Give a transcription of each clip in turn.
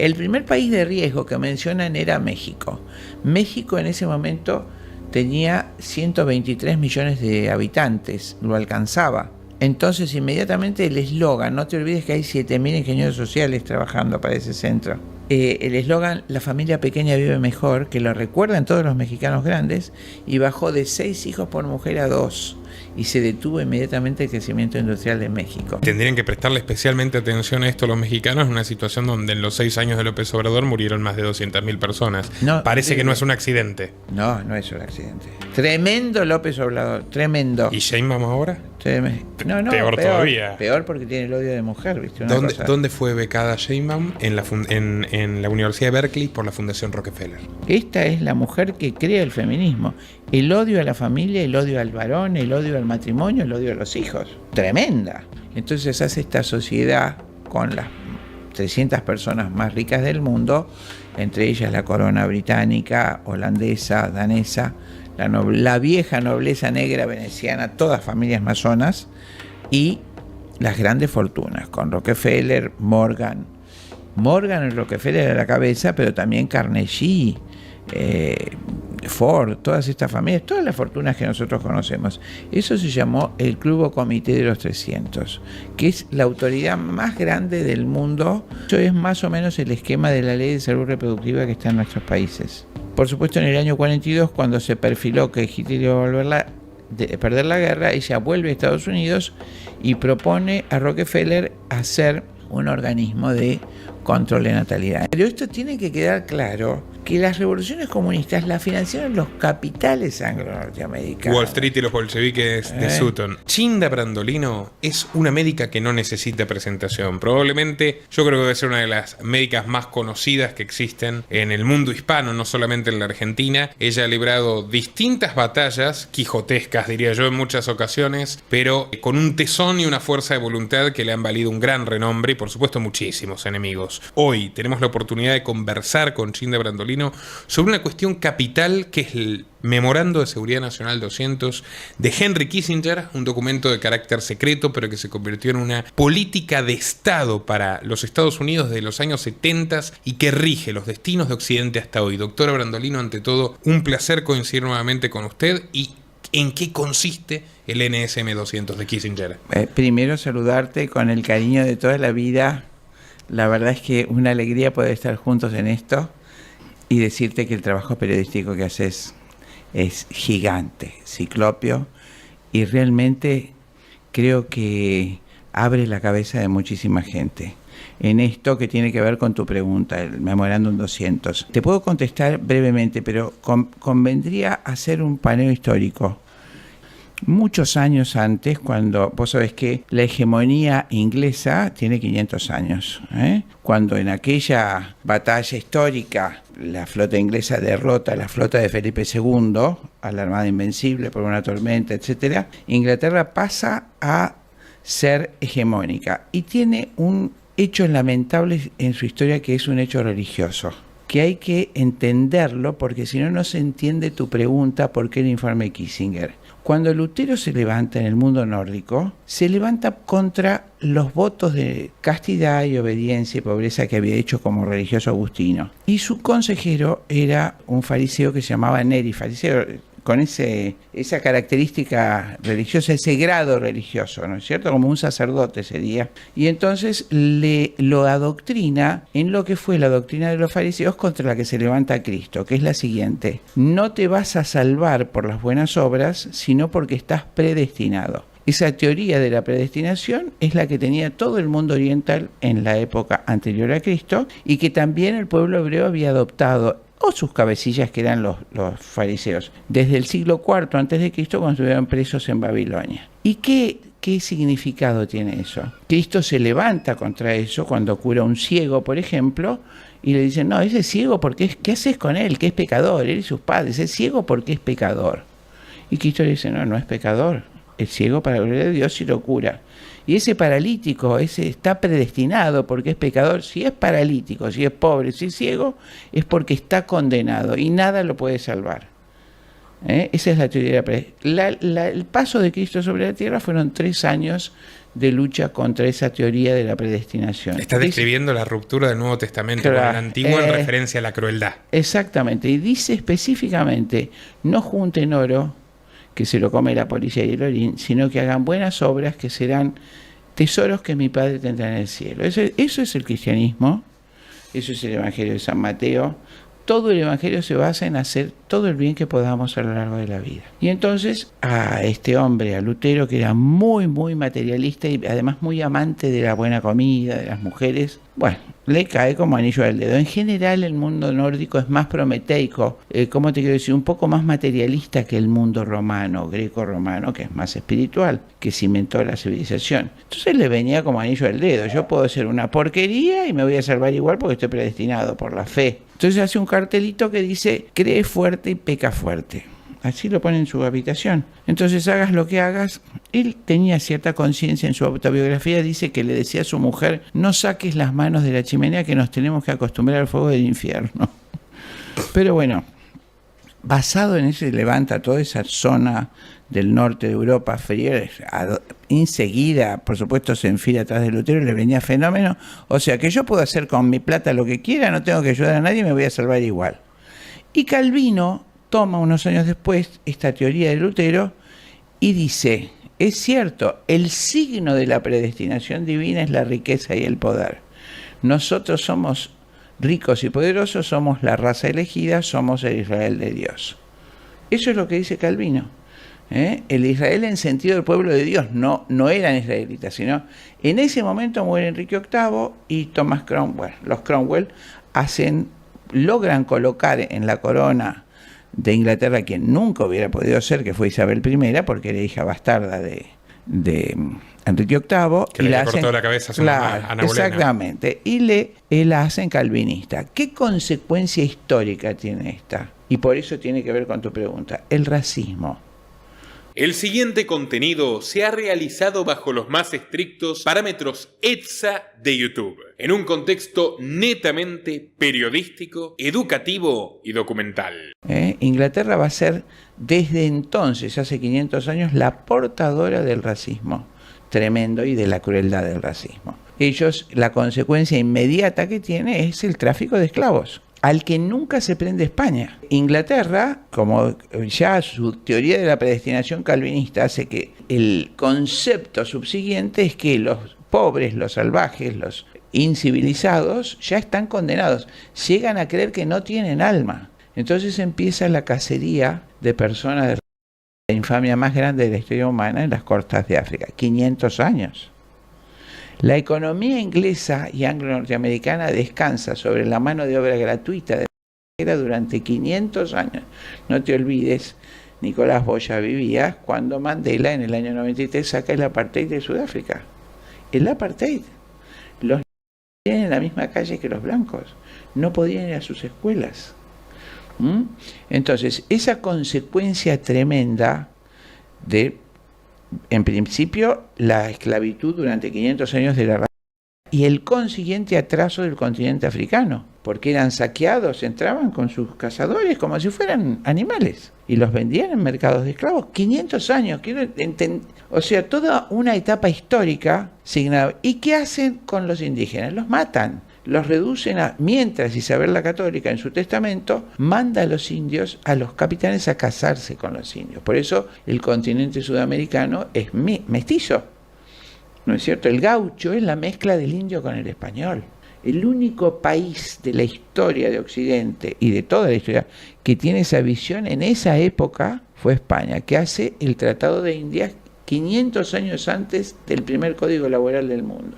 El primer país de riesgo que mencionan era México. México en ese momento tenía 123 millones de habitantes, lo alcanzaba. Entonces inmediatamente el eslogan, no te olvides que hay 7.000 ingenieros sociales trabajando para ese centro. El eslogan, la familia pequeña vive mejor, que lo recuerdan todos los mexicanos grandes, y bajó de 6 hijos por mujer a 2. Y se detuvo inmediatamente el crecimiento industrial de México. Tendrían que prestarle especialmente atención a esto los mexicanos en una situación donde en los 6 años de López Obrador murieron más de 200.000 personas. No, parece que no es un accidente. No, no es un accidente. Tremendo López Obrador, tremendo. ¿Y Sheinbaum ahora? No, peor todavía. Peor porque tiene el odio de mujer, ¿viste? ¿Dónde fue becada Sheinbaum? En la Universidad de Berkeley por la Fundación Rockefeller. Esta es la mujer que crea el feminismo. El odio a la familia, el odio al varón, el odio al matrimonio, el odio a los hijos. Tremenda. Entonces hace esta sociedad con las 300 personas más ricas del mundo, entre ellas la corona británica, holandesa, danesa, la vieja nobleza negra veneciana, todas familias masonas, y las grandes fortunas, con Rockefeller, Morgan y Rockefeller a la cabeza, pero también Carnegie, Ford, todas estas familias, todas las fortunas que nosotros conocemos. Eso se llamó el Club o Comité de los 300, que es la autoridad más grande del mundo. Eso es más o menos el esquema de la ley de salud reproductiva que está en nuestros países. Por supuesto, en el año 42, cuando se perfiló que Hitler iba a perder la guerra, ella vuelve a Estados Unidos y propone a Rockefeller hacer un organismo de control de natalidad. Pero esto tiene que quedar claro, que las revoluciones comunistas las financiaron los capitales anglo-norteamericanos. Wall Street y los bolcheviques de Sutton. Chinda Brandolino es una médica que no necesita presentación. Probablemente, yo creo que debe ser una de las médicas más conocidas que existen en el mundo hispano, no solamente en la Argentina. Ella ha librado distintas batallas, quijotescas diría yo en muchas ocasiones, pero con un tesón y una fuerza de voluntad que le han valido un gran renombre y por supuesto muchísimos enemigos. Hoy tenemos la oportunidad de conversar con Chinda Brandolino sobre una cuestión capital que es el Memorando de Seguridad Nacional 200 de Henry Kissinger, un documento de carácter secreto pero que se convirtió en una política de Estado para los Estados Unidos de los años 70 y que rige los destinos de Occidente hasta hoy. Doctora Brandolino, ante todo, un placer coincidir nuevamente con usted. ¿Y en qué consiste el NSM 200 de Kissinger? Primero saludarte con el cariño de toda la vida. La verdad es que una alegría poder estar juntos en esto y decirte que el trabajo periodístico que haces es gigante, ciclopio, y realmente creo que abre la cabeza de muchísima gente en esto que tiene que ver con tu pregunta, el Memorándum 200. Te puedo contestar brevemente, pero convendría hacer un paneo histórico. Muchos años antes, cuando vos sabés que la hegemonía inglesa tiene 500 años, cuando en aquella batalla histórica la flota inglesa derrota a la flota de Felipe II, a la Armada Invencible por una tormenta, etc., Inglaterra pasa a ser hegemónica y tiene un hecho lamentable en su historia, que es un hecho religioso, que hay que entenderlo porque si no, no se entiende tu pregunta por qué el informe Kissinger. Cuando Lutero se levanta en el mundo nórdico, se levanta contra los votos de castidad y obediencia y pobreza que había hecho como religioso agustino. Y su consejero era un fariseo que se llamaba Neri, fariseo con esa característica religiosa, ese grado religioso, ¿no es cierto? Como un sacerdote sería. Y entonces lo adoctrina en lo que fue la doctrina de los fariseos contra la que se levanta Cristo, que es la siguiente: no te vas a salvar por las buenas obras, sino porque estás predestinado. Esa teoría de la predestinación es la que tenía todo el mundo oriental en la época anterior a Cristo y que también el pueblo hebreo había adoptado, o sus cabecillas, que eran los fariseos, desde el siglo IV a.C., cuando estuvieron presos en Babilonia. ¿Y qué significado tiene eso? Cristo se levanta contra eso cuando cura a un ciego, por ejemplo, y le dicen, no, ese es ciego porque ¿qué haces con él? Que es pecador, él y sus padres, es ciego porque es pecador. Y Cristo le dice, no es pecador, es ciego para la gloria de Dios y lo cura. Y ese paralítico, ese está predestinado porque es pecador. Si es paralítico, si es pobre, si es ciego, es porque está condenado y nada lo puede salvar. Esa es la teoría de la predestinación. El paso de Cristo sobre la tierra fueron 3 años de lucha contra esa teoría de la predestinación. Está describiendo la ruptura del Nuevo Testamento con el Antiguo en referencia a la crueldad. Exactamente, y dice específicamente, no junten oro, que se lo come la policía y el orín, sino que hagan buenas obras que serán tesoros que mi Padre tendrá en el cielo. Eso es el cristianismo, eso es el Evangelio de San Mateo. Todo el Evangelio se basa en hacer todo el bien que podamos a lo largo de la vida. Y entonces a este hombre, a Lutero, que era muy, muy materialista y además muy amante de la buena comida, de las mujeres, bueno, le cae como anillo al dedo. En general el mundo nórdico es más prometeico, ¿cómo te quiero decir? Un poco más materialista que el mundo romano, greco-romano, que es más espiritual, que cimentó la civilización. Entonces le venía como anillo al dedo. Yo puedo ser una porquería y me voy a salvar igual porque estoy predestinado por la fe. Entonces hace un cartelito que dice, cree fuerte y peca fuerte. Así lo pone en su habitación. Entonces hagas lo que hagas. Él tenía cierta conciencia. En su autobiografía dice que le decía a su mujer, no saques las manos de la chimenea que nos tenemos que acostumbrar al fuego del infierno. Pero bueno, basado en ese, levanta toda esa zona del norte de Europa, enseguida, por supuesto, se enfila atrás de Lutero, le venía fenómeno. O sea, que yo puedo hacer con mi plata lo que quiera, no tengo que ayudar a nadie, me voy a salvar igual. Y Calvino toma unos años después esta teoría de Lutero y dice, es cierto, el signo de la predestinación divina es la riqueza y el poder. Nosotros somos ricos y poderosos, somos la raza elegida, somos el Israel de Dios. Eso es lo que dice Calvino. El Israel en sentido del pueblo de Dios, no eran israelitas, sino en ese momento muere Enrique VIII y Thomas Cromwell. Los Cromwell logran colocar en la corona de Inglaterra quien nunca hubiera podido ser, que fue Isabel I, porque era hija bastarda de Enrique VIII. Que le cortó la cabeza a su mamá, Ana Bolena. Exactamente, y la hacen calvinista. ¿Qué consecuencia histórica tiene esta? Y por eso tiene que ver con tu pregunta, el racismo. El siguiente contenido se ha realizado bajo los más estrictos parámetros ETSA de YouTube, en un contexto netamente periodístico, educativo y documental. Inglaterra va a ser desde entonces, hace 500 años, la portadora del racismo tremendo y de la crueldad del racismo. Ellos, la consecuencia inmediata que tiene es el tráfico de esclavos, al que nunca se prende España. Inglaterra, como ya su teoría de la predestinación calvinista hace que el concepto subsiguiente es que los pobres, los salvajes, los incivilizados ya están condenados, llegan a creer que no tienen alma. Entonces empieza la cacería de personas de la infamia más grande de la historia humana en las costas de África, 500 años. La economía inglesa y anglo-norteamericana descansa sobre la mano de obra gratuita de la durante 500 años. No te olvides, Nicolás Boya vivía cuando Mandela en el año 93 saca el apartheid de Sudáfrica. El apartheid. Los negros vivían en la misma calle que los blancos. No podían ir a sus escuelas. Entonces, esa consecuencia tremenda de, en principio, la esclavitud durante 500 años de la raza y el consiguiente atraso del continente africano, porque eran saqueados, entraban con sus cazadores como si fueran animales y los vendían en mercados de esclavos. 500 años, o sea, toda una etapa histórica signada. ¿Y qué hacen con los indígenas? Los matan. Los reducen mientras Isabel la Católica en su testamento manda a los indios, a los capitanes a casarse con los indios. Por eso el continente sudamericano es mestizo, ¿no es cierto? El gaucho es la mezcla del indio con el español. El único país de la historia de Occidente y de toda la historia que tiene esa visión en esa época fue España, que hace el Tratado de Indias 500 años antes del primer código laboral del mundo.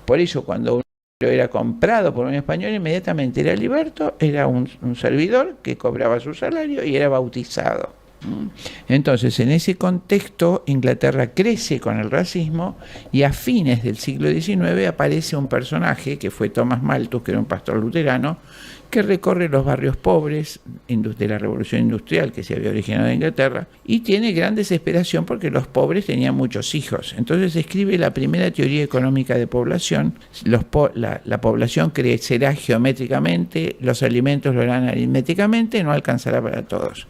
Por eso cuando era comprado por un español, inmediatamente era liberto, era un servidor que cobraba su salario y era bautizado. Entonces, en ese contexto, Inglaterra crece con el racismo y a fines del siglo XIX aparece un personaje que fue Thomas Malthus, que era un pastor luterano, que recorre los barrios pobres de la revolución industrial que se había originado en Inglaterra y tiene gran desesperación porque los pobres tenían muchos hijos. Entonces escribe la primera teoría económica de población. La población crecerá geométricamente, los alimentos lo harán aritméticamente, no alcanzará para todos.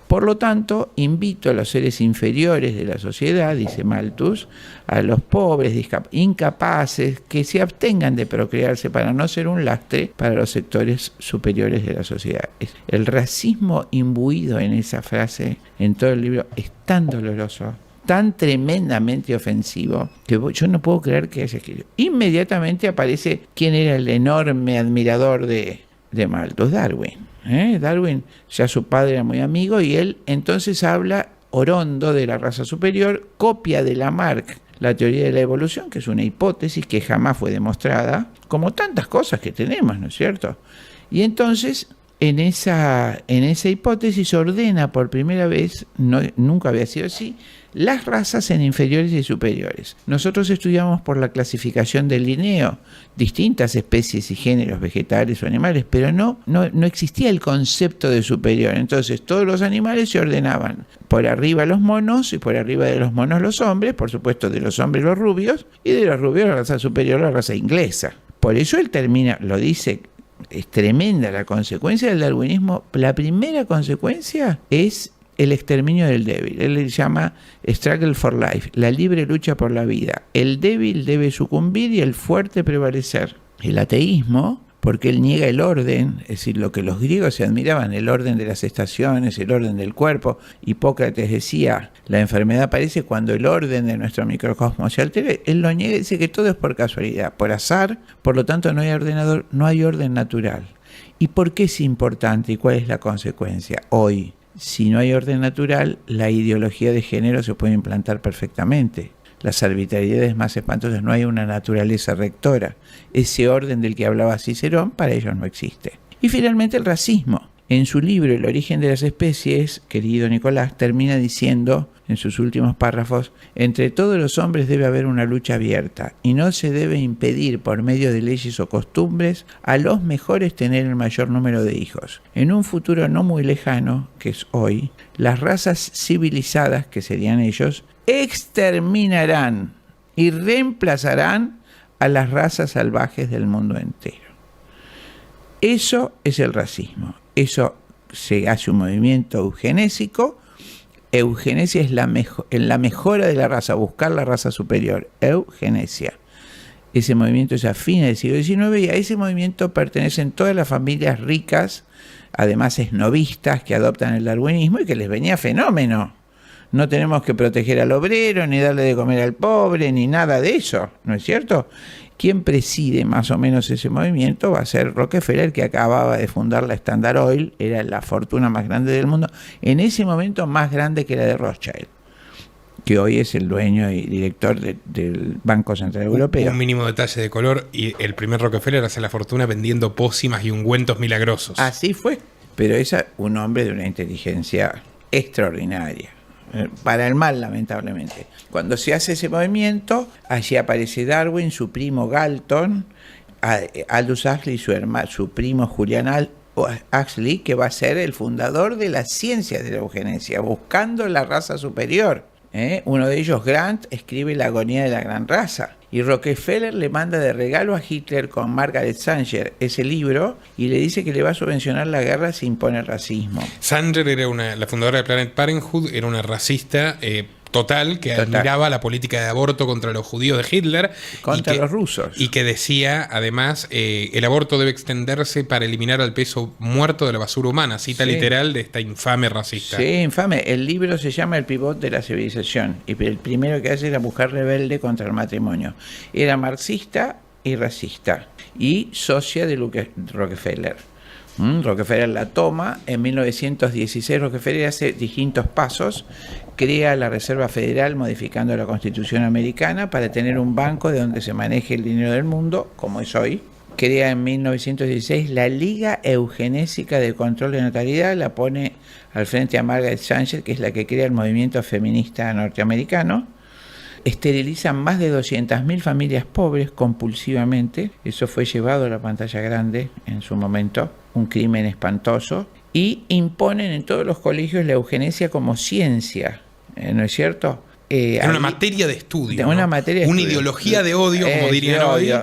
Por lo tanto, invito a los seres inferiores de la sociedad, dice Malthus, a los pobres, incapaces, que se abstengan de procrearse para no ser un lastre para los sectores superiores de la sociedad. El racismo imbuido en esa frase, en todo el libro, es tan doloroso, tan tremendamente ofensivo, que yo no puedo creer que haya escrito. Inmediatamente aparece quién era el enorme admirador de Malthus, Darwin. Darwin, ya su padre era muy amigo, y él entonces habla orondo de la raza superior, copia de Lamarck la teoría de la evolución, que es una hipótesis que jamás fue demostrada, como tantas cosas que tenemos, ¿no es cierto? Y entonces, en esa hipótesis ordena por primera vez, nunca había sido así, las razas en inferiores y superiores. Nosotros estudiamos por la clasificación del Linneo distintas especies y géneros vegetales o animales, pero no existía el concepto de superior. Entonces todos los animales se ordenaban por arriba los monos, y por arriba de los monos los hombres, por supuesto de los hombres los rubios, y de los rubios la raza superior, la raza inglesa. Por eso él termina, lo dice, es tremenda la consecuencia del darwinismo. La primera consecuencia es el exterminio del débil. Él le llama struggle for life, la libre lucha por la vida. El débil debe sucumbir y el fuerte prevalecer. El ateísmo, porque él niega el orden, es decir, lo que los griegos se admiraban, el orden de las estaciones, el orden del cuerpo. Hipócrates decía, la enfermedad aparece cuando el orden de nuestro microcosmos se altera. Él lo niega y dice que todo es por casualidad, por azar, por lo tanto no hay orden natural. ¿Y por qué es importante y cuál es la consecuencia? Hoy, si no hay orden natural, la ideología de género se puede implantar perfectamente. Las arbitrariedades más espantosas, no hay una naturaleza rectora. Ese orden del que hablaba Cicerón, para ellos no existe. Y finalmente el racismo. En su libro El origen de las especies, querido Nicolás, termina diciendo en sus últimos párrafos: entre todos los hombres debe haber una lucha abierta, y no se debe impedir por medio de leyes o costumbres a los mejores tener el mayor número de hijos. En un futuro no muy lejano, que es hoy, las razas civilizadas, que serían ellos, exterminarán y reemplazarán a las razas salvajes del mundo entero. Eso es el racismo. Eso se hace un movimiento eugenésico. Eugenesia es la mejora de la raza, buscar la raza superior. Eugenesia. Ese movimiento es a fines del siglo XIX, y a ese movimiento pertenecen todas las familias ricas, además esnovistas, que adoptan el darwinismo y que les venía fenómeno. No tenemos que proteger al obrero, ni darle de comer al pobre, ni nada de eso, ¿no es cierto? Quien preside más o menos ese movimiento va a ser Rockefeller, que acababa de fundar la Standard Oil, era la fortuna más grande del mundo, en ese momento más grande que la de Rothschild, que hoy es el dueño y director del Banco Central Europeo. Un mínimo detalle de color, y el primer Rockefeller hace la fortuna vendiendo pócimas y ungüentos milagrosos. Así fue, pero es un hombre de una inteligencia extraordinaria. Para el mal, lamentablemente. Cuando se hace ese movimiento, allí aparece Darwin, su primo Galton, Aldous Huxley, su primo Julian Huxley, que va a ser el fundador de las ciencias de la eugenesia, buscando la raza superior. Uno de ellos, Grant, escribe La agonía de la gran raza. Y Rockefeller le manda de regalo a Hitler con Margaret Sanger ese libro, y le dice que le va a subvencionar la guerra si impone racismo. Sanger era la fundadora de Planned Parenthood, era una racista total, que admiraba la política de aborto contra los judíos de Hitler. Contra los rusos. Y que decía, además, el aborto debe extenderse para eliminar al peso muerto de la basura humana. Cita literal de esta infame racista. Sí, infame. El libro se llama El pivot de la civilización. Y el primero que hace es la mujer rebelde contra el matrimonio. Era marxista y racista. Y socia de Rockefeller. Rockefeller la toma. En 1916 Rockefeller hace distintos pasos. Crea la Reserva Federal modificando la Constitución americana para tener un banco de donde se maneje el dinero del mundo, como es hoy. Crea en 1916 la Liga Eugenésica de Control de Natalidad, la pone al frente a Margaret Sanger, que es la que crea el movimiento feminista norteamericano. Esterilizan más de 200.000 familias pobres compulsivamente. Eso fue llevado a la pantalla grande en su momento, un crimen espantoso. Y imponen en todos los colegios la eugenesia como ciencia, ¿no es cierto? Era una materia de estudio, una materia de una estudio. ideología de odio, como dirían hoy.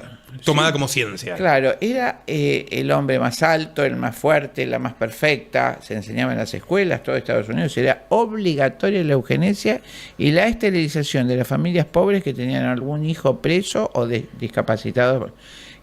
tomada como ciencia. Claro, era el hombre más alto, el más fuerte, la más perfecta, se enseñaba en las escuelas, todo Estados Unidos, era obligatoria la eugenesia y la esterilización de las familias pobres que tenían algún hijo preso o discapacitado.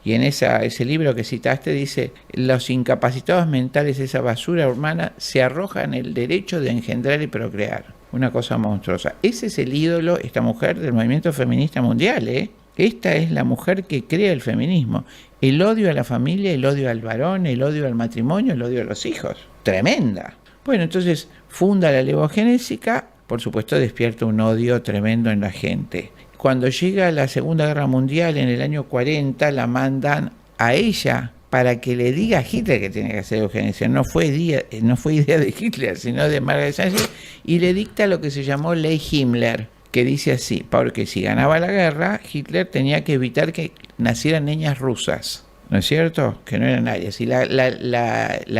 Y en ese libro que citaste dice, los incapacitados mentales, esa basura humana, se arrojan el derecho de engendrar y procrear. Una cosa monstruosa. Ese es el ídolo, esta mujer, del movimiento feminista mundial, ¿eh? Esta es la mujer que crea el feminismo. El odio a la familia, el odio al varón, el odio al matrimonio, el odio a los hijos. Tremenda. Bueno, entonces funda la levogenésica, por supuesto despierta un odio tremendo en la gente. Cuando llega la Segunda Guerra Mundial, en el año 40, la mandan a ella para que le diga a Hitler que tiene que hacer eugenesia. No fue idea de Hitler, sino de Margaret Thatcher, y le dicta lo que se llamó Ley Himmler, que dice así, porque si ganaba la guerra, Hitler tenía que evitar que nacieran niñas rusas, ¿no es cierto? Que no eran arias. Y la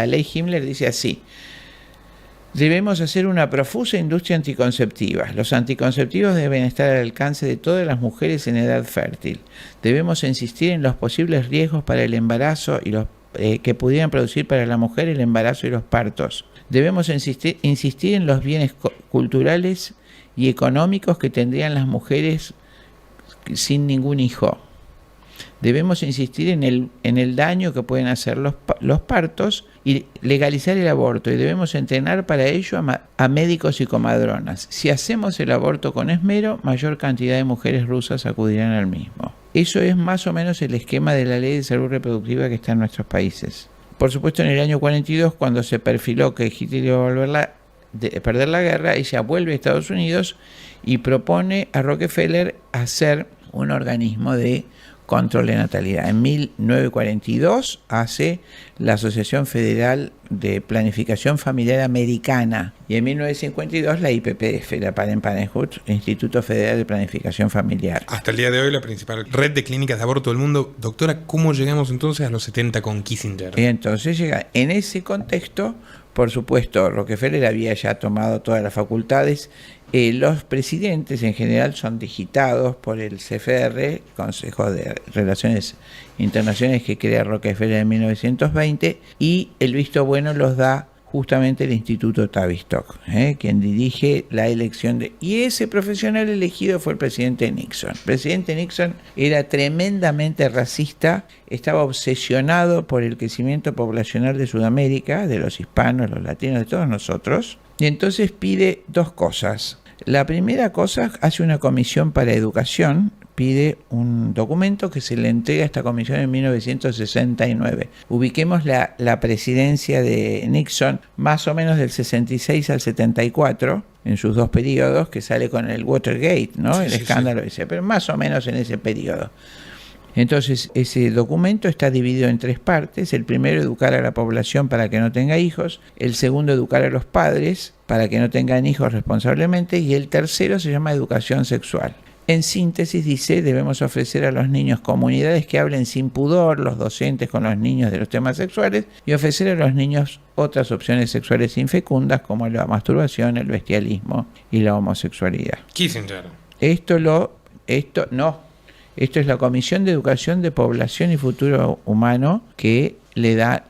Ley Himmler dice así: debemos hacer una profusa industria anticonceptiva. Los anticonceptivos deben estar al alcance de todas las mujeres en edad fértil. Debemos insistir en los posibles riesgos para el embarazo y los que pudieran producir para la mujer el embarazo y los partos. Debemos insistir en los bienes culturales y económicos que tendrían las mujeres sin ningún hijo. Debemos insistir en el daño que pueden hacer los partos y legalizar el aborto, y debemos entrenar para ello a médicos y comadronas. Si hacemos el aborto con esmero, mayor cantidad de mujeres rusas acudirán al mismo. Eso es más o menos el esquema de la ley de salud reproductiva que está en nuestros países. Por supuesto, en el año 42, cuando se perfiló que Hitler iba a perder la guerra, ella vuelve a Estados Unidos y propone a Rockefeller hacer un organismo de control de natalidad. En 1942 hace la Asociación Federal de Planificación Familiar Americana y en 1952 la IPPF, la Planned Parenthood, Instituto Federal de Planificación Familiar. Hasta el día de hoy la principal red de clínicas de aborto del mundo. Doctora, ¿cómo llegamos entonces a los 70 con Kissinger? Y entonces llega en ese contexto. Por supuesto, Rockefeller había ya tomado todas las facultades. Los presidentes en general son digitados por el CFR, Consejo de Relaciones Internacionales, que crea Rockefeller en 1920, y el visto bueno los da justamente el Instituto Tavistock, quien dirige la elección y ese profesional elegido fue el presidente Nixon. El presidente Nixon era tremendamente racista, estaba obsesionado por el crecimiento poblacional de Sudamérica, de los hispanos, los latinos, de todos nosotros, y entonces pide dos cosas. La primera cosa, hace una comisión para educación, pide un documento que se le entrega a esta comisión en 1969. Ubiquemos la presidencia de Nixon más o menos del 66 al 74, en sus dos periodos, que sale con el Watergate, ¿no? Sí, el escándalo ese, pero más o menos en ese periodo. Entonces, ese documento está dividido en tres partes. El primero, educar a la población para que no tenga hijos. El segundo, educar a los padres para que no tengan hijos responsablemente. Y el tercero se llama educación sexual. En síntesis dice, debemos ofrecer a los niños comunidades que hablen sin pudor, los docentes con los niños de los temas sexuales, y ofrecer a los niños otras opciones sexuales infecundas como la masturbación, el bestialismo y la homosexualidad. Kissinger. Esto es la Comisión de Educación de Población y Futuro Humano que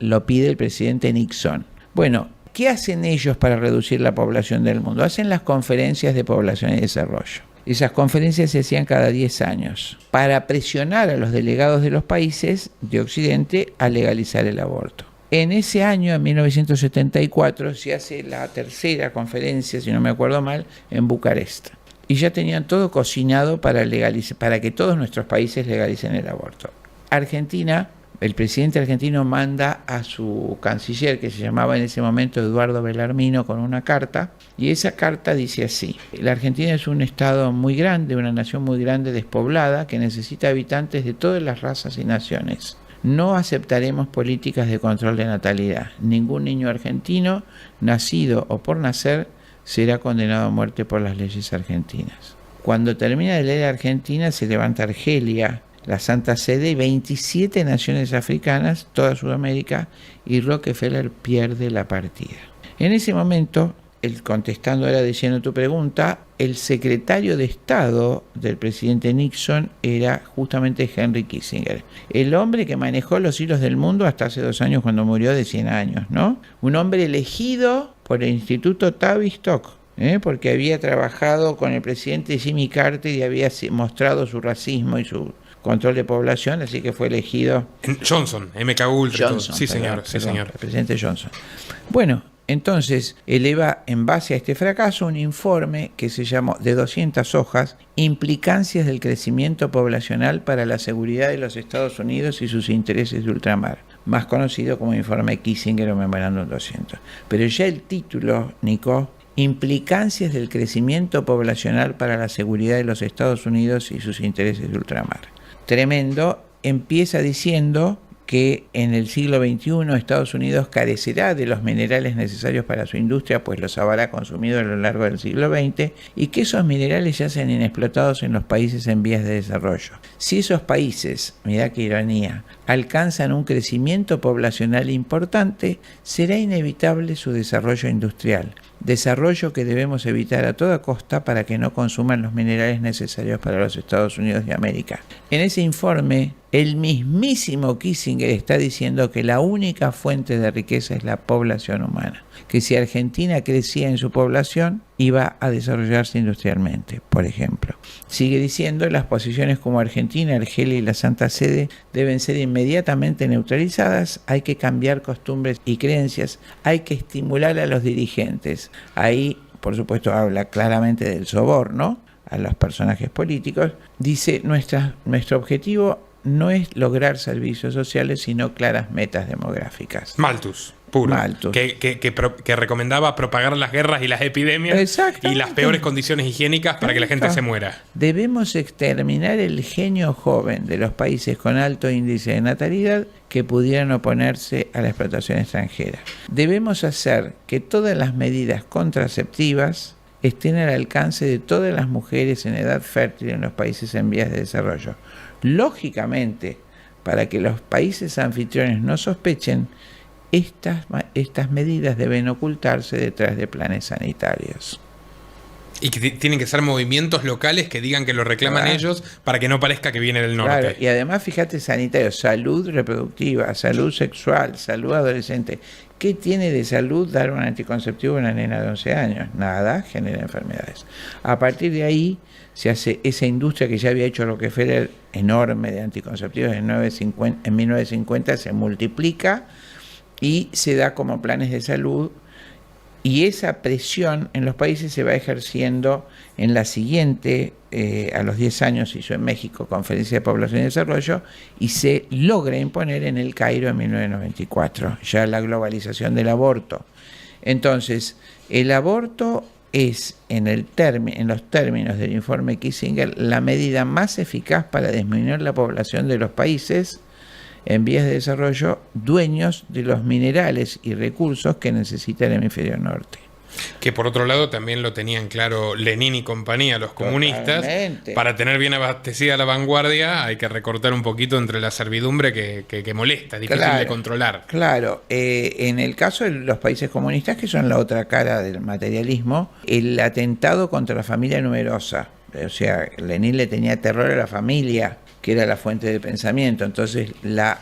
lo pide el presidente Nixon. Bueno, ¿qué hacen ellos para reducir la población del mundo? Hacen las conferencias de población y desarrollo. Esas conferencias se hacían cada 10 años para presionar a los delegados de los países de Occidente a legalizar el aborto. En ese año, en 1974, se hace la tercera conferencia, si no me acuerdo mal, en Bucarest. Y ya tenían todo cocinado para que todos nuestros países legalicen el aborto. Argentina, el presidente argentino manda a su canciller, que se llamaba en ese momento Eduardo Bellarmino, con una carta, y esa carta dice así: la Argentina es un estado muy grande, una nación muy grande, despoblada, que necesita habitantes de todas las razas y naciones. No aceptaremos políticas de control de natalidad. Ningún niño argentino, nacido o por nacer, será condenado a muerte por las leyes argentinas. Cuando termina de leer Argentina, se levanta Argelia, la Santa Sede y 27 naciones africanas, toda Sudamérica, y Rockefeller pierde la partida. En ese momento, contestando ahora diciendo tu pregunta, el secretario de Estado del presidente Nixon era justamente Henry Kissinger, el hombre que manejó los hilos del mundo hasta hace 2 años cuando murió de 100 años, ¿no? Un hombre elegido por el Instituto Tavistock, porque había trabajado con el presidente Jimmy Carter y había mostrado su racismo y su control de población, así que fue elegido... Johnson, MK Ultra. Johnson, sí, señor, sí, señor. El presidente Johnson. Bueno, entonces eleva en base a este fracaso un informe que se llamó, de 200 hojas, Implicancias del crecimiento poblacional para la seguridad de los Estados Unidos y sus intereses de ultramar, más conocido como informe Kissinger o Memorándum 200. Pero ya el título, Nico, Implicancias del crecimiento poblacional para la seguridad de los Estados Unidos y sus intereses de ultramar. Tremendo, empieza diciendo que en el siglo XXI Estados Unidos carecerá de los minerales necesarios para su industria, pues los habrá consumido a lo largo del siglo XX, y que esos minerales yacen inexplotados en los países en vías de desarrollo. Si esos países, mirá qué ironía, alcanzan un crecimiento poblacional importante, será inevitable su desarrollo industrial. Desarrollo que debemos evitar a toda costa para que no consuman los minerales necesarios para los Estados Unidos de América. En ese informe, el mismísimo Kissinger está diciendo que la única fuente de riqueza es la población humana, que si Argentina crecía en su población, iba a desarrollarse industrialmente, por ejemplo. Sigue diciendo, las posiciones como Argentina, Argelia y la Santa Sede deben ser inmediatamente neutralizadas, hay que cambiar costumbres y creencias, hay que estimular a los dirigentes. Ahí, por supuesto, habla claramente del soborno a los personajes políticos. Dice, nuestro objetivo no es lograr servicios sociales, sino claras metas demográficas. Malthus. Puro, Malthus. Que recomendaba propagar las guerras y las epidemias y las peores condiciones higiénicas para que la gente se muera. Debemos exterminar el genio joven de los países con alto índice de natalidad que pudieran oponerse a la explotación extranjera. Debemos hacer que todas las medidas contraceptivas estén al alcance de todas las mujeres en edad fértil en los países en vías de desarrollo. Lógicamente, para que los países anfitriones no sospechen, estas medidas deben ocultarse detrás de planes sanitarios. Y que tienen que ser movimientos locales que digan que lo reclaman ellos para que no parezca que viene del norte. Claro, y además, fíjate, sanitarios, salud reproductiva, salud sexual, salud adolescente. ¿Qué tiene de salud dar un anticonceptivo a una nena de 11 años? Nada, genera enfermedades. A partir de ahí se hace esa industria que ya había hecho Rockefeller enorme de anticonceptivos en 1950, se multiplica y se da como planes de salud, y esa presión en los países se va ejerciendo en la siguiente, a los 10 años hizo en México Conferencia de Población y Desarrollo, y se logra imponer en el Cairo en 1994, ya la globalización del aborto. Entonces, el aborto es, en los términos del informe Kissinger, la medida más eficaz para disminuir la población de los países en vías de desarrollo dueños de los minerales y recursos que necesita el hemisferio norte. Que por otro lado también lo tenían claro Lenin y compañía, los comunistas. Totalmente. Para tener bien abastecida la vanguardia hay que recortar un poquito entre la servidumbre que molesta, es difícil de controlar. Claro, en el caso de los países comunistas, que son la otra cara del materialismo, el atentado contra la familia numerosa, o sea, Lenin le tenía terror a la familia, que era la fuente de pensamiento. Entonces la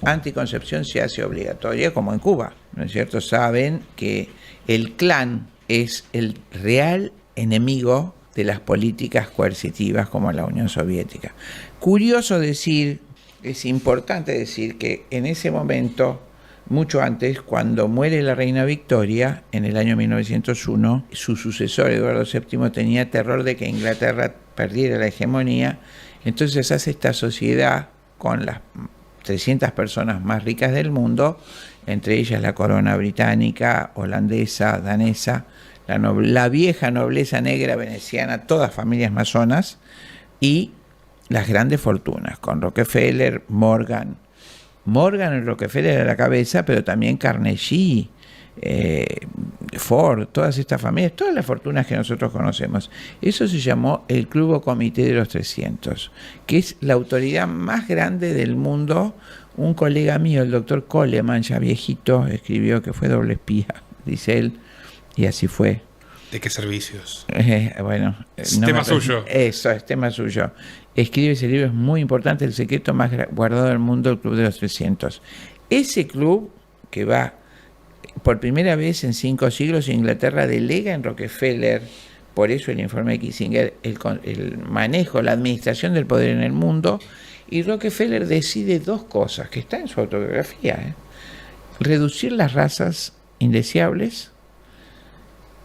anticoncepción se hace obligatoria, como en Cuba, ¿no es cierto? Saben que el clan es el real enemigo de las políticas coercitivas como la Unión Soviética. Curioso decir, es importante decir que en ese momento, mucho antes, cuando muere la reina Victoria, en el año 1901, su sucesor Eduardo VII tenía terror de que Inglaterra perdiera la hegemonía. Entonces hace esta sociedad con las 300 personas más ricas del mundo, entre ellas la corona británica, holandesa, danesa, la vieja nobleza negra veneciana, todas familias masonas, y las grandes fortunas, con Rockefeller, Morgan y Rockefeller a la cabeza, pero también Carnegie, Ford, todas estas familias, todas las fortunas que nosotros conocemos. Eso se llamó el Club o Comité de los 300, que es la autoridad más grande del mundo. Un colega mío, el doctor Coleman, ya viejito, escribió, que fue doble espía, dice él, Y así fue. ¿De qué servicios? Bueno, es tema suyo. Eso, es tema suyo. Escribe ese libro, es muy importante, El secreto más guardado del mundo, el Club de los 300. Ese club que va por primera vez en 5 siglos, Inglaterra delega en Rockefeller, por eso el informe de Kissinger, el manejo, la administración del poder en el mundo, y Rockefeller decide 2 cosas, que está en su autobiografía, reducir las razas indeseables,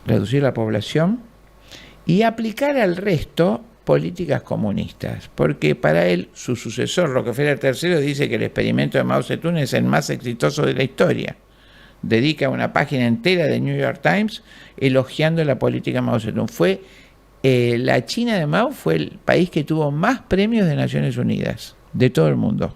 reducir la población y aplicar al resto políticas comunistas, porque para él, su sucesor, Rockefeller III, dice que el experimento de Mao Zedong es el más exitoso de la historia. Dedica una página entera de New York Times elogiando la política de Mao Zedong. La China de Mao fue el país que tuvo más premios de Naciones Unidas, de todo el mundo.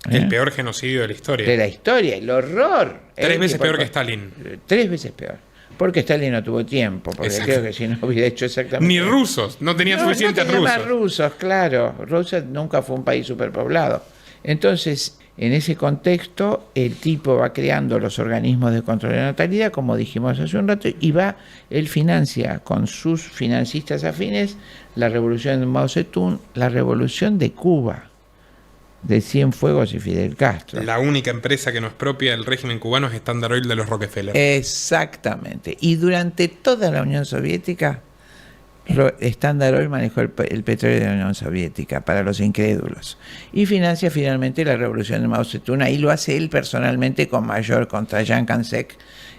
El peor genocidio de la historia. De la historia, el horror. 3 veces peor que Stalin. 3 veces peor. Porque Stalin no tuvo tiempo, porque creo que si no hubiera hecho exactamente... Ni rusos, no tenían suficientes rusos. Más rusos, claro. Rusia nunca fue un país superpoblado. Entonces, en ese contexto, el tipo va creando los organismos de control de la natalidad, como dijimos hace un rato, y él financia con sus financistas afines la revolución de Mao Zedong, la revolución de Cuba, de Cienfuegos y Fidel Castro. La única empresa que no es propia del régimen cubano es Standard Oil de los Rockefeller. Exactamente. Y durante toda la Unión Soviética, Standard Oil manejó el petróleo de la Unión Soviética para los incrédulos. Y financia finalmente la revolución de Mao Zedong. Ahí lo hace él personalmente contra Chiang Kai-shek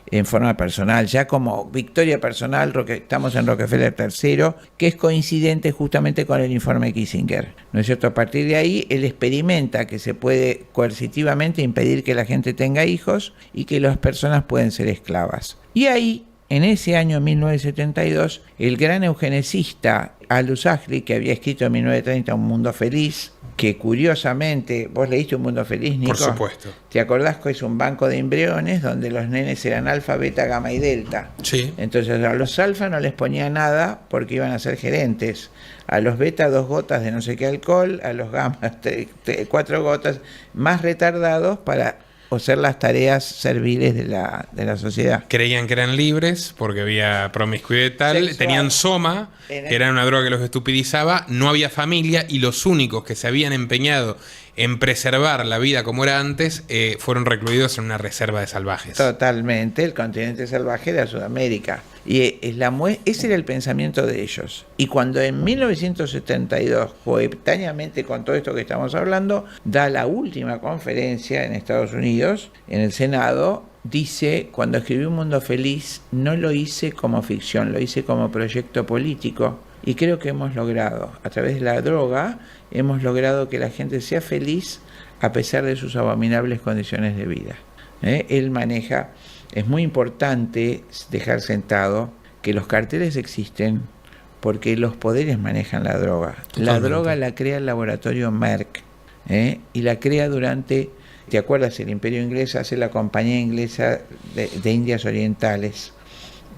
en forma personal, ya como victoria personal. Estamos en Rockefeller III, que es coincidente justamente con el informe de Kissinger, ¿no es cierto? A partir de ahí, él experimenta que se puede coercitivamente impedir que la gente tenga hijos y que las personas pueden ser esclavas. Y ahí, en ese año 1972, el gran eugenicista Aldous Huxley, que había escrito en 1930 Un Mundo Feliz, que curiosamente, ¿vos leíste Un Mundo Feliz, Nico? Por supuesto. ¿Te acordás que es un banco de embriones donde los nenes eran alfa, beta, gamma y delta? Sí. Entonces a los alfa no les ponía nada porque iban a ser gerentes. A los beta 2 gotas de no sé qué alcohol, a los gamma 4 gotas, más retardados para hacer las tareas serviles de la sociedad. Creían que eran libres porque había promiscuidad y tal, sexual. Tenían soma, que era una droga que los estupidizaba, no había familia y los únicos que se habían empeñado en preservar la vida como era antes fueron recluidos en una reserva de salvajes. Totalmente, el continente salvaje de Sudamérica. Y ese era el pensamiento de ellos. Y cuando en 1972, coetáneamente con todo esto que estamos hablando, da la última conferencia en Estados Unidos, en el Senado, dice: cuando escribí Un Mundo Feliz, no lo hice como ficción, lo hice como proyecto político. Y creo que hemos logrado, a través de la droga, hemos logrado que la gente sea feliz a pesar de sus abominables condiciones de vida. Él maneja, es muy importante dejar sentado que los carteles existen porque los poderes manejan la droga. Totalmente. La droga la crea el laboratorio Merck, y la crea durante, ¿te acuerdas? El Imperio Inglés hace la Compañía Inglesa de Indias Orientales.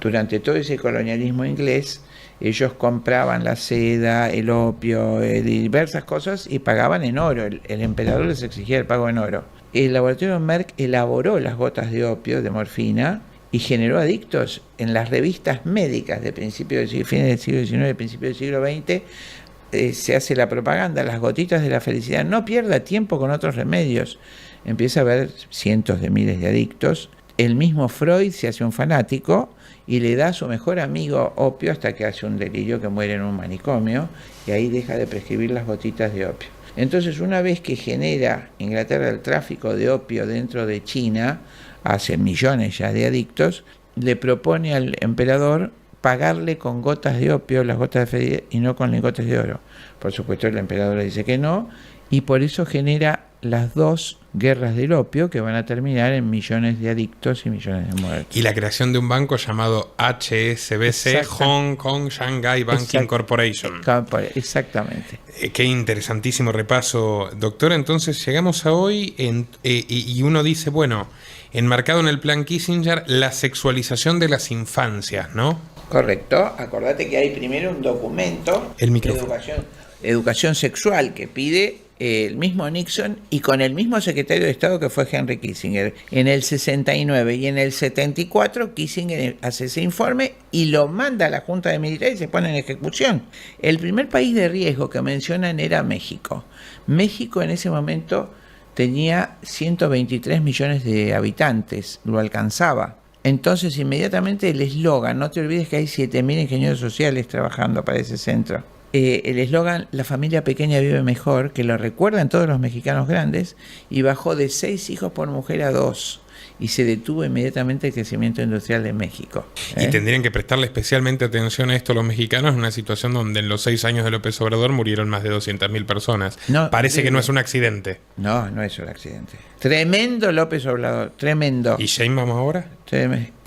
Durante todo ese colonialismo inglés, ellos compraban la seda, el opio, diversas cosas y pagaban en oro. El emperador les exigía el pago en oro. El laboratorio Merck elaboró las gotas de opio, de morfina, y generó adictos. En las revistas médicas de fines del siglo XIX, principios del siglo XX, se hace la propaganda: las gotitas de la felicidad, no pierda tiempo con otros remedios. Empieza a haber cientos de miles de adictos. El mismo Freud se hace un fanático y le da a su mejor amigo opio hasta que hace un delirio que muere en un manicomio, y ahí deja de prescribir las gotitas de opio. Entonces, una vez que genera Inglaterra el tráfico de opio dentro de China, hace millones ya de adictos, le propone al emperador pagarle con gotas de opio las gotas de felicidad y no con lingotes de oro. Por supuesto, el emperador le dice que no, y por eso genera las 2 guerras del opio que van a terminar en millones de adictos y millones de muertos. Y la creación de un banco llamado HSBC, Hong Kong Shanghai Banking Corporation. Exactamente. Qué interesantísimo repaso, doctor. Entonces llegamos a hoy y uno dice, bueno, enmarcado en el plan Kissinger, la sexualización de las infancias, ¿no? Correcto. Acordate que hay primero un documento de educación sexual que pide el mismo Nixon y con el mismo secretario de Estado que fue Henry Kissinger. En el 69 y en el 74 Kissinger hace ese informe y lo manda a la Junta de Militares y se pone en ejecución. El primer país de riesgo que mencionan era México. México en ese momento tenía 123 millones de habitantes, lo alcanzaba. Entonces inmediatamente el eslogan, no te olvides que hay 7.000 ingenieros sociales trabajando para ese centro. El eslogan, la familia pequeña vive mejor, que lo recuerdan todos los mexicanos grandes, y bajó de 6 hijos por mujer a 2. Y se detuvo inmediatamente el crecimiento industrial de México. Y tendrían que prestarle especialmente atención a esto los mexicanos en una situación donde en los 6 años de López Obrador murieron más de 200.000 personas. Parece que no es un accidente. No, no es un accidente. Tremendo López Obrador, tremendo. ¿Y Sheinbaum ahora?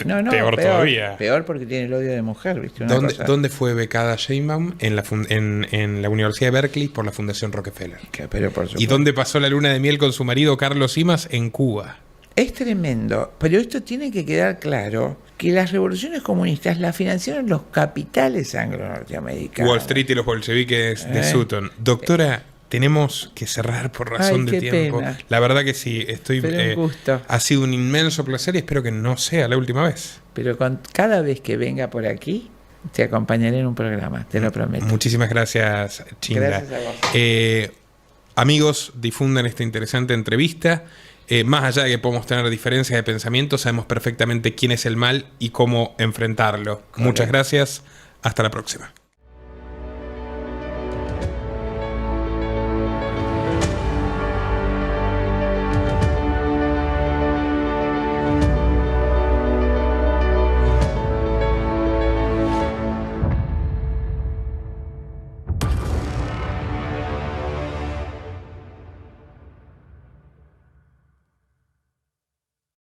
No, peor todavía. Peor porque tiene el odio de mujer, ¿viste? ¿Dónde fue becada Sheinbaum? En la Universidad de Berkeley por la Fundación Rockefeller. Pero por supuesto. ¿Y dónde pasó la luna de miel con su marido Carlos Simas? En Cuba. Es tremendo, pero esto tiene que quedar claro, que las revoluciones comunistas las financiaron los capitales anglo-norteamericanos. Wall Street y los bolcheviques de Sutton. Doctora, tenemos que cerrar por razón de tiempo. Pena. La verdad que sí, un gusto. Ha sido un inmenso placer y espero que no sea la última vez. Pero cada vez que venga por aquí, te acompañaré en un programa, te lo prometo. Muchísimas gracias, Chinda. Gracias a vos. Amigos, difundan esta interesante entrevista. Más allá de que podemos tener diferencias de pensamiento, sabemos perfectamente quién es el mal y cómo enfrentarlo. Correcto. Muchas gracias. Hasta la próxima.